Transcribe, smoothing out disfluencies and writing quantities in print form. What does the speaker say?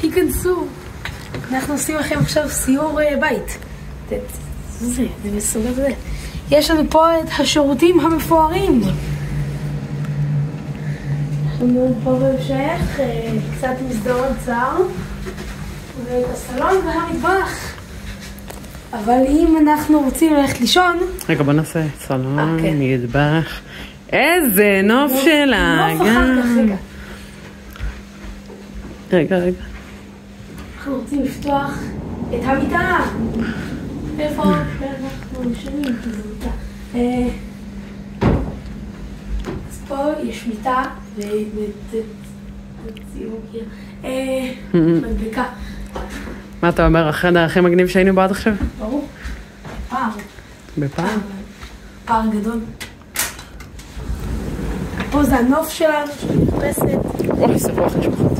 היכנסו. אנחנו עושים לכם עכשיו סיור בית. זה מסוג הזה. יש לנו פה את השירותים המפוארים. אנחנו פה בהמשך, קצת מסדרון צר, ואת הסלון והמטבח. אבל אם אנחנו רוצים ללכת לישון... רגע, בוא נעשה סלון, מטבח. איזה נוף שלה. נוף אחר כך, רגע. רגע. אנחנו רוצים לפתוח את המיטה. איפה אנחנו ישנים? אז פה יש מיטה מדבקה. מה אתה אומר? החדר הכי מגניב שהיינו בו עד עכשיו? ברור. פער. בפער? פער גדול. פה זה הנוף שלנו, שאני מחפשת. אוי, זה רוח נשמחות.